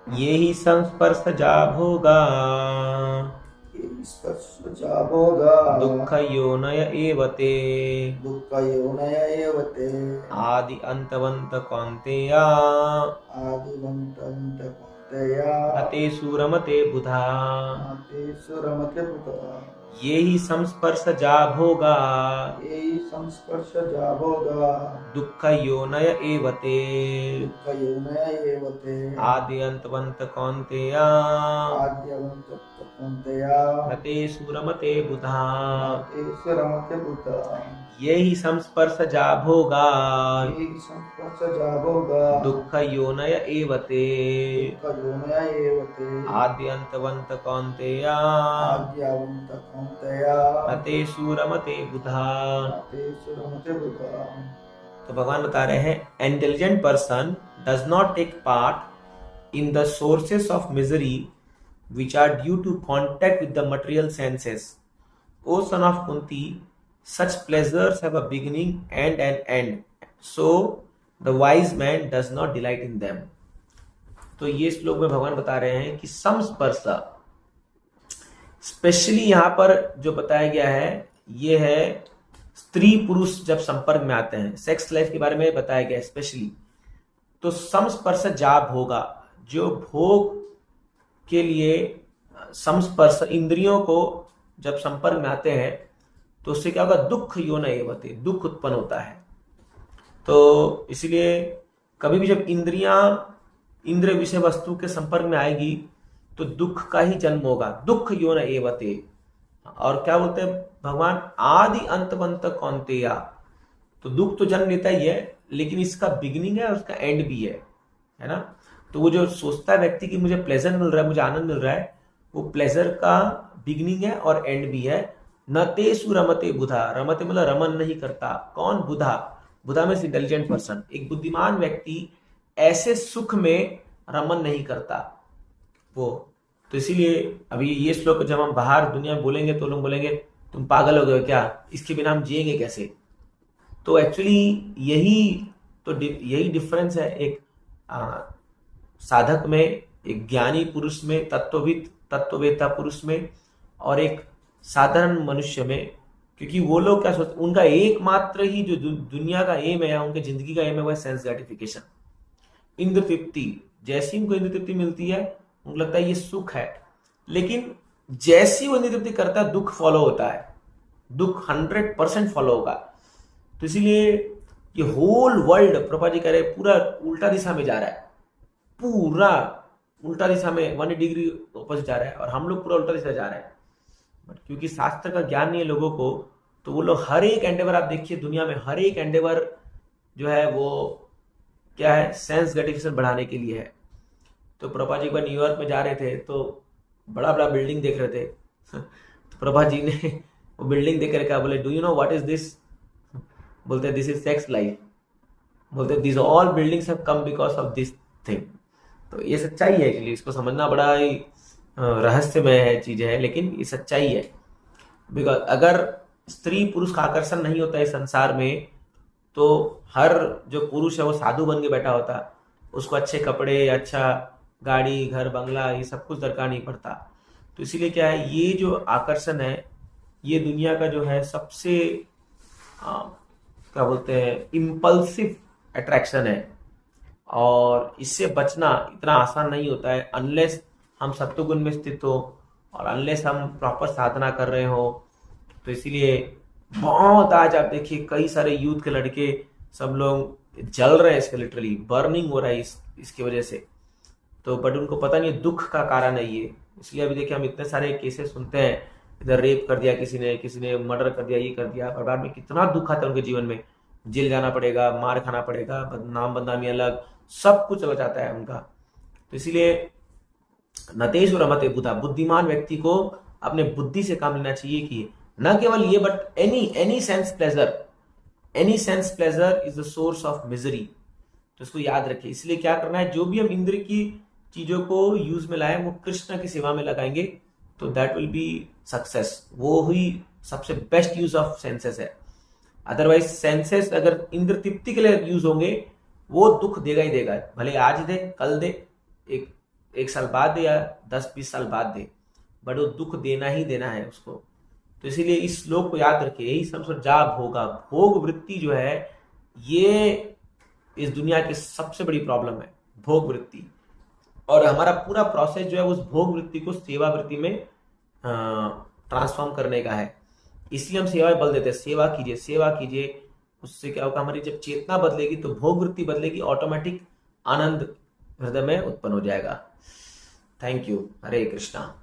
ये ही संस्पर्शजा भोगा स्पर्शजा भोगा दुःख योनय एव ते दुःखयोनय एव ते आदि अंतवंत कौन्तेया आदिवन्तन्त कौन्तेय न तेषु रमते बुधा। न तेषु रमते बुधः। ये ही संस्पर्शजा भोगा ये संस्पर्शजा भोगा दुःख योनय एव ते दुःखयोनय एव ते आदि अंतवंत कौन्तेया आद्यवन्तः कौन्तेय न तेषु रमते बुधा। न तेषु रमते बुधः। ये ही संस्पर्शजा भोगा ये संस्पर्शजा भोगा दुःख योनय एव ते दुःखयोनय एव ते आद्यन्तवन्त कौन्तेया आद्यवन्तः कौन्तेय न तेषु रमते बुधा। न तेषु रमते बुधः। तो भगवान बता रहे हैं intelligent person does not take part in the sources of misery which are due to contact with the material senses. O son of Kunti, such pleasures have a beginning and an end. So the wise man does not delight in them. तो ये श्लोक में भगवान बता रहे हैं कि संस्पर्श specially यहां पर जो बताया गया है ये है स्त्री पुरुष जब संपर्क में आते हैं, सेक्स लाइफ के बारे में बताया गया है स्पेशली। तो संस्पर्श जाप होगा, जो भोग के लिए संस्पर्श इंद्रियों को जब संपर्क में आते हैं तो उससे क्या होगा, दुख योन एवते, दुख उत्पन्न होता है। तो इसलिए कभी भी जब इंद्रियां इंद्रिय विषय वस्तु के संपर्क में आएगी तो दुख का ही जन्म होगा, दुख योन एवते। और क्या बोलते हैं भगवान, आदि अंतवंत कौन्तेया, तो दुख तो जन्म लेता ही है लेकिन इसका बिगिनिंग है और उसका एंड भी है ना। तो वो जो सोचता है व्यक्ति कि मुझे प्लेजर मिल रहा है, मुझे आनंद मिल रहा है, वो प्लेजर का बिगिनिंग है और एंड भी है। न तेषु रमते बुधा, रमते मतलब रमन नहीं करता। कौन? बुधा। बुधा में इंटेलिजेंट पर्सन, एक बुद्धिमान व्यक्ति ऐसे सुख में रमन नहीं करता वो। तो इसीलिए अभी ये श्लोक जब हम बाहर दुनिया में बोलेंगे तो लोग बोलेंगे तुम पागल हो गए क्या, इसके बिना हम जिएंगे कैसे। तो एक्चुअली यही डिफरेंस है एक साधक में, एक ज्ञानी पुरुष में, तत्ववेत्ता पुरुष में, और एक साधारण मनुष्य में। क्योंकि वो लोग क्या सोचते, उनका एकमात्र ही जो दुनिया का एम है, उनके जिंदगी का एम है, वो है सेंस ग्रेटिफिकेशन, इंद्र तृप्ति। जैसी उनको इंद्र तृप्ति मिलती है उनको लगता है ये सुख है, लेकिन जैसी वो इंद्र तृप्ति करता है दुख फॉलो होता है, दुख 100% फॉलो होगा। तो इसीलिए ये होल वर्ल्ड, प्रभा जी कह रहे पूरा उल्टा दिशा में जा रहा है, पूरा उल्टा दिशा में 180 डिग्री ऑपोजिट जा रहा है, और हम लोग पूरा उल्टा दिशा जा रहे हैं। बट क्योंकि शास्त्र का ज्ञान नहीं है लोगों को, तो वो लोग हर एक एंडेवर, आप देखिए दुनिया में हर एक एंडेवर जो है वो क्या है, सेंस ग्रेटिफिकेशन बढ़ाने के लिए है। तो प्रभा जी एक बार न्यूयॉर्क में जा रहे थे तो बड़ा बड़ा बिल्डिंग देख रहे थे तो प्रभा जी ने वो बिल्डिंग देख कर कहा, बोले do you know what is this. बोलते दिस इज सेक्स लाइफ। बोलते this all buildings have come because of this thing. तो ये सच्चाई है, एक्चुअली इसको समझना बड़ा ही रहस्यमय है चीज है, लेकिन ये सच्चाई है। बिकॉज अगर स्त्री पुरुष का आकर्षण नहीं होता है संसार में, तो हर जो पुरुष है वो साधु बन के बैठा होता, उसको अच्छे कपड़े, अच्छा गाड़ी, घर, बंगला, ये सब कुछ दरकार नहीं पड़ता। तो इसीलिए क्या है, ये जो आकर्षण है ये दुनिया का जो है सबसे क्या बोलते हैं, इम्पल्सिव अट्रैक्शन है, और इससे बचना इतना आसान नहीं होता है अनलेस हम सत्वगुण में स्थित हो और अनलेस हम प्रॉपर साधना कर रहे हो। तो इसीलिए बहुत आज आप देखिए कई सारे यूथ के लड़के सब लोग जल रहे हैं, इसके लिटरली बर्निंग हो रहा है इसकी वजह से। तो बट उनको पता नहीं दुख का कारण है ये। इसलिए अभी देखिए हम इतने सारे केसेस सुनते हैं, इधर रेप कर दिया किसी ने मर्डर कर दिया, ये कर दिया, और बाद में कितना दुख आता है उनके जीवन में, जेल जाना पड़ेगा, मार खाना पड़ेगा, नाम बदनामी अलग, सब कुछ चला जाता है उनका। तो इसीलिए नतेश रमते बुधा, बुद्धिमान व्यक्ति को अपने बुद्धि से काम लेना चाहिए कि न केवल ये but any sense pleasure is the source of misery. तो इसको याद रखिए। इसलिए क्या करना है, जो भी हम इंद्र की चीजों को यूज में लाए वो कृष्ण की सेवा में लगाएंगे तो दैट विल बी सक्सेस। वो ही सबसे बेस्ट यूज ऑफ सेंसेस है। अदरवाइज सेंसेस अगर इंद्र तृप्ति के लिए यूज होंगे वो दुख देगा ही देगा, भले आज दे कल दे, एक 1 साल बाद दे या 10-20 साल बाद दे, बट वो दुख देना ही देना है उसको। तो इसीलिए इस श्लोक को याद रखिए, यही सब जा भोगा। भोग वृत्ति जो है ये इस दुनिया की सबसे बड़ी प्रॉब्लम है, भोग वृत्ति। और हमारा पूरा प्रोसेस जो है उस भोग वृत्ति को सेवा वृत्ति में ट्रांसफॉर्म करने का है। इसलिए हम सेवा में बल देते हैं, सेवा कीजिए सेवा कीजिए। उससे क्या होगा, हमारी जब चेतना बदलेगी तो भोग वृत्ति बदलेगी, ऑटोमेटिक आनंद हृदय में उत्पन्न हो जाएगा। Thank you. हरे कृष्णा।